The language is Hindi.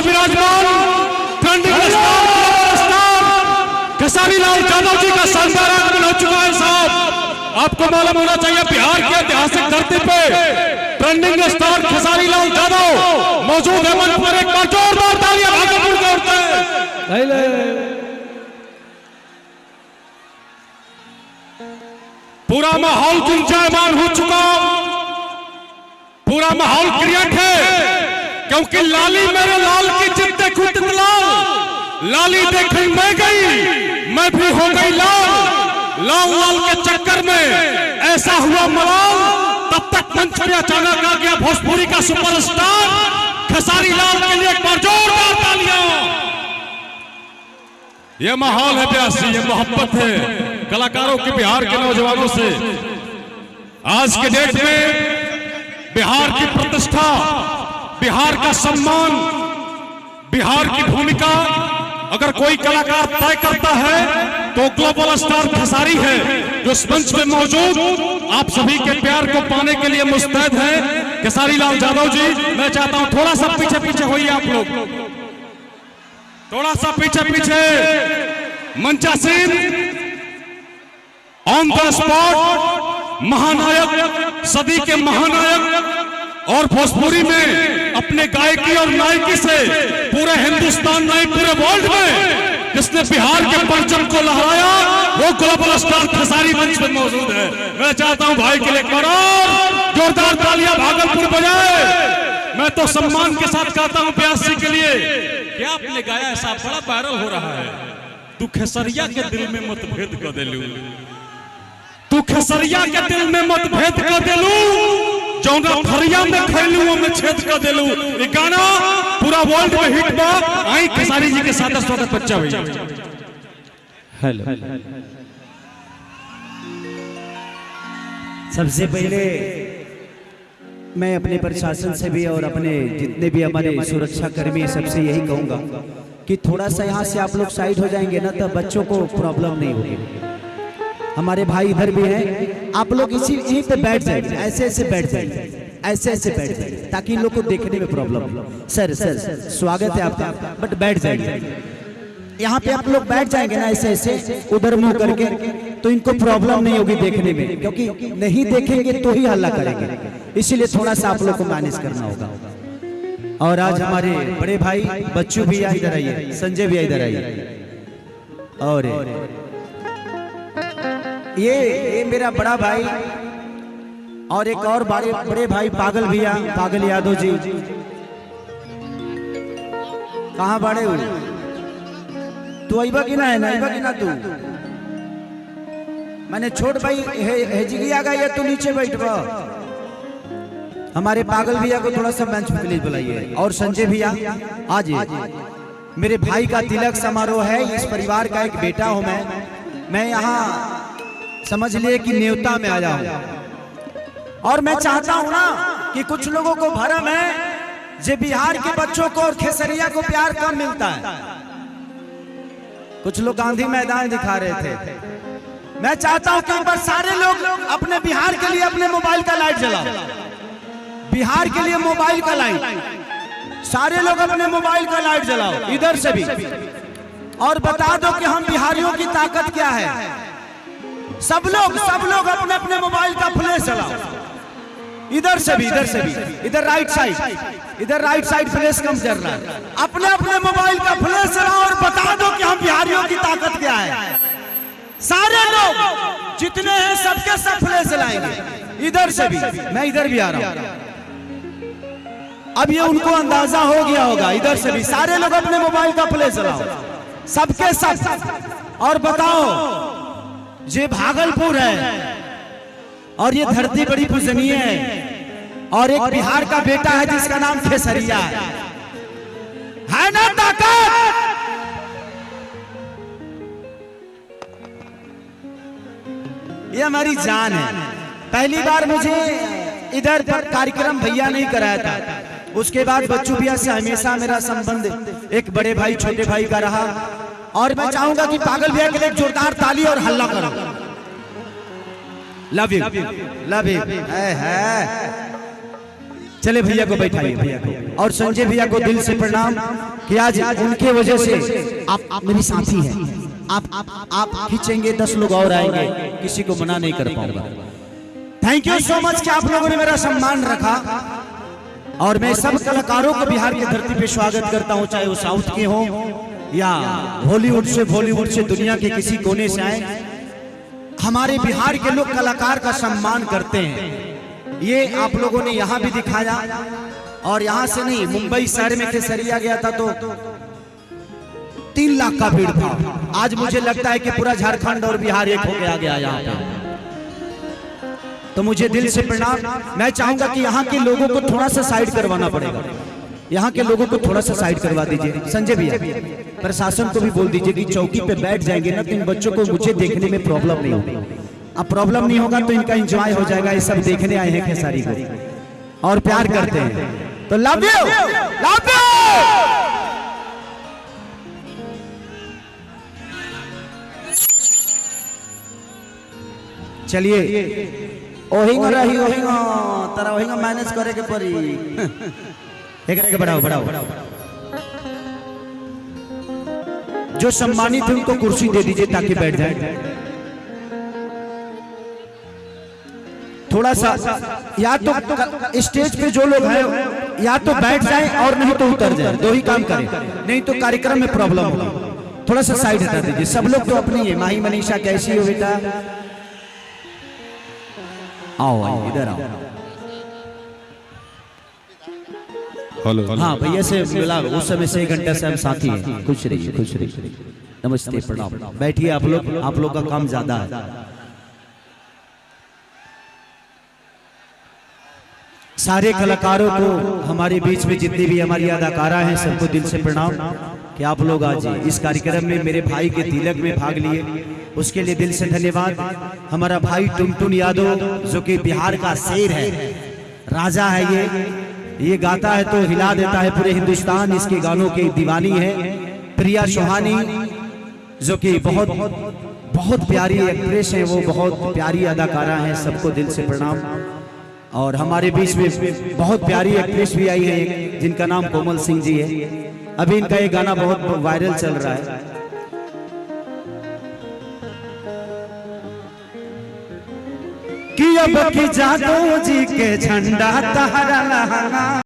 में विराजमान ट्रेंडिंग स्टार खेसारी लाल यादव जी का शानदार आगमन हो चुका है। साहब आपको मालूम होना चाहिए बिहार की ऐतिहासिक धरती पे ट्रेंडिंग स्टार खेसारी लाल यादव मौजूद है मंच पर। एक बार जोरदार तालियां भागलपुर के उठते हैं। पूरा माहौल गुंजायमान हो चुका, पूरा माहौल क्रिएट है क्योंकि लाली मेरे लाल की जिद देखूं तितलाल, लाली देखी मैं गई मैं भी हो गई लाल, लाल लाल के चक्कर में ऐसा हुआ मलाल। तब तक मंच पे अचानक आ गया भोजपुरी का सुपरस्टार खेसारी लाल के लिए एक बार जोरदार तालियां। ये माहौल है प्यासी, ये मोहब्बत है कलाकारों के बिहार के नौजवानों से। आज के डेट में बिहार की प्रतिष्ठा, बिहार का सम्मान, बिहार की भूमिका अगर कोई कलाकार तय करता है तो ग्लोबल स्टार खेसारी है, जो इस मंच में मौजूद आप सभी के प्यार को पाने के लिए मुस्तैद है। खेसारी लाल यादव जी, मैं चाहता हूं थोड़ा सा पीछे पीछे होइए आप लोग, थोड़ा सा पीछे पीछे। मंचासीन ऑन द स्पॉट महानायक, सदी के महानायक और भोजपुरी में अपने गायकी और नायकी से पूरे हिंदुस्तान नहीं पूरे वर्ल्ड में जिसने बिहार के परचम को लहराया वो ग्लोबल स्टार खेसारी मंच पर मौजूद है। मैं चाहता हूं भाई के लिए करो जोरदार तालियां भागलपुर बजाए। मैं तो सम्मान के साथ कहता हूं प्यास जी के लिए, क्या आपने गाया ऐसा बड़ा वायरल हो रहा है। तू खेसरिया के दिल में मतभेद कर देलू, तू खेसरिया के दिल में मतभेद कर देलू, जौना फरिया में खैलू में छेद कर देलू। ये गाना पूरा वर्ल्ड में हिट बा। आई खेसारी जी के साथ स्वागत बच्चा हुई। हेलो, सबसे पहले मैं अपने प्रशासन से भी और अपने जितने भी हमारे सुरक्षा कर्मी सबसे यही कहूंगा कि थोड़ा सा यहाँ से आप लोग साइड हो जाएंगे ना तो बच्चों को प्रॉब्लम नहीं होगी। हमारे भाई इधर भी हैं, आप लोग इसी यहीं पे बैठ जाइए, ऐसे ऐसे बैठ जाइए, ऐसे ऐसे बैठ जाइए ताकि इन लोग को देखने में प्रॉब्लम। सर सर स्वागत है आपका, बट बैठ जाइए। यहाँ पे आप लोग बैठ जाएंगे ना ऐसे ऐसे उधर मुंह करके तो इनको प्रॉब्लम नहीं होगी देखने में, क्योंकि नहीं देखेंगे तो ही हल्ला करेंगे। इसीलिए थोड़ा सा आप लोग को मैनेज करना होगा। और आज हमारे बड़े भाई बच्चू भी इधर आइए, संजय भी इधर आइए, और ये मेरा बड़ा भाई और एक और बड़े भाई पागल भैया, पागल यादव जी। कहाँ बड़े हुए तू अइबा की ना है ना, अइबा की ना तू। मैंने छोट भाई हेजिगिया गया, तू नीचे बैठवा। हमारे पागल भैया को थोड़ा सा मंच पे प्लीज बुलाइए। और संजय भैया आज मेरे भाई का तिलक समारोह है, इस परिवार का एक बेटा हूं मैं यहाँ समझ लिए कि न्योता में आया हूं। और मैं चाहता हूं ना कि कुछ लोगों को भरम है जे बिहार के बच्चों को और खेसरिया को प्यार कम मिलता है। कुछ लोग गांधी मैदान दिखा रहे थे। मैं चाहता हूं कि एक बार सारे लोग अपने बिहार के लिए अपने मोबाइल का लाइट जलाओ, बिहार के लिए मोबाइल का लाइट, सारे लोग अपने मोबाइल का लाइट जलाओ इधर से भी, और बता दो कि हम बिहारियों की ताकत क्या है। सब लोग अपने अपने मोबाइल का फ्लैश जलाओ, इधर से भी, इधर राइट साइड फ्लैश कम जल रहा है। अपने अपने मोबाइल का फ्लैश जलाओ और बता दो कि हम बिहारियों की ताकत क्या है। सारे लोग जितने हैं सबके सब फ्लैश जलाएंगे, इधर से भी, मैं इधर भी आ रहा हूं। अब ये उनको अंदाजा हो गया होगा, इधर से भी सारे लोग अपने मोबाइल का फ्लैश जलाओ, सबके सब। और बताओ ये भागलपुर है और ये धरती बड़ी पूजनीय है, और एक बिहार का बेटा है जिसका नाम खेसरिया है ना ताकत। ये हमारी जान है। पहली बार मुझे इधर पर कार्यक्रम भैया नहीं कराया था, उसके बाद बच्चू भैया से हमेशा मेरा संबंध एक बड़े भाई छोटे भाई का रहा। और मैं चाहूंगा कि पागल भैया के लिए जोरदार ताली और हल्ला करो। Love you love you. चले भैया को बैठाइए भैया को। और संजय भैया को दिल से प्रणाम कि आज उनके वजह से आप मेरी साथी हैं। आप खींचेंगे 10 लोग और आएंगे, किसी को मना नहीं कर पाऊंगा। थैंक यू सो मच कि आप लोगों ने मेरा सम्मान रखा। और मैं सब कलाकारों को बिहार की धरती पे स्वागत करता हूं, चाहे वो साउथ के हों या हॉलीवुड से बॉलीवुड से दुनिया के किसी कोने से आए। हमारे बिहार के लोग कलाकार का सम्मान करते हैं, ये आप लोगों ने यहाँ भी दिखाया। और यहाँ से नहीं, मुंबई शहर में केसरिया गया था तो 3 लाख का भीड़ था। आज मुझे लगता है कि पूरा झारखंड और बिहार एक होके आ गया यहाँ पे। तो मुझे दिल से प्रणाम। मैं चाहूंगा कि यहाँ के लोगों को थोड़ा सा साइड करवाना पड़ेगा, यहाँ के लोगों को थोड़ा सा साइड करवा दीजिए। संजय भैया, प्रशासन को भी बोल दीजिए कि चौकी पे बैठ जाएंगे ना तो इन बच्चों को मुझे देखने में प्रॉब्लम नहीं होगी। अब प्रॉब्लम नहीं होगा तो इनका एंजॉय हो जाएगा। ये सब देखने आए हैं खेसारी को और प्यार करते हैं, तो लव यू, लव यू। चलिए ओहिंगा रही ओहिंगा तारा ओहिंगा मैनेज करे के पड़ी। एकरे के बढ़ाओ बढ़ाओ। जो सम्मानित है उनको कुर्सी दे दीजिए ताकि बैठ जाए। थोड़ा सा या तो स्टेज पे जो लोग हैं या तो बैठ जाए और नहीं तो उतर जाए, दो ही काम करें, नहीं तो कार्यक्रम में प्रॉब्लम होगा। थोड़ा सा साइड हटा दीजिए। सब लोग तो अपनी है। माही मनीषा कैसी हो बेटा? आओ आओ इधर आओ। हेलो। हाँ भैया से मिला, उस समय से 1 घंटा से हम साथी हैं। खुश रहिए, खुश रहिए। नमस्ते, प्रणाम। बैठिए आप लोग का काम ज्यादा है। सारे कलाकारों को, हमारे बीच में जितनी भी हमारी अदाकारा हैं, सबको दिल से प्रणाम कि आप लोग आज इस कार्यक्रम में मेरे भाई के तिलक में भाग लिए, उसके लिए दिल से धन्यवाद। हमारा भाई टुनटुन यादव जो कि बिहार का शेर है, राजा है, ये गाता है तो हिला देता है पूरे हिंदुस्तान। इसके गानों की दीवानी है। प्रिया सुहानी जो कि बहुत प्यारी एक्ट्रेस है, वो बहुत प्यारी अदाकारा है, सबको दिल से प्रणाम। और हमारे बीच में बहुत प्यारी एक्ट्रेस भी आई है जिनका नाम कोमल सिंह जी है। अभी इनका ये गाना बहुत वायरल चल रहा है। कि अब की जादू जी के झंडा तहरा लहंगा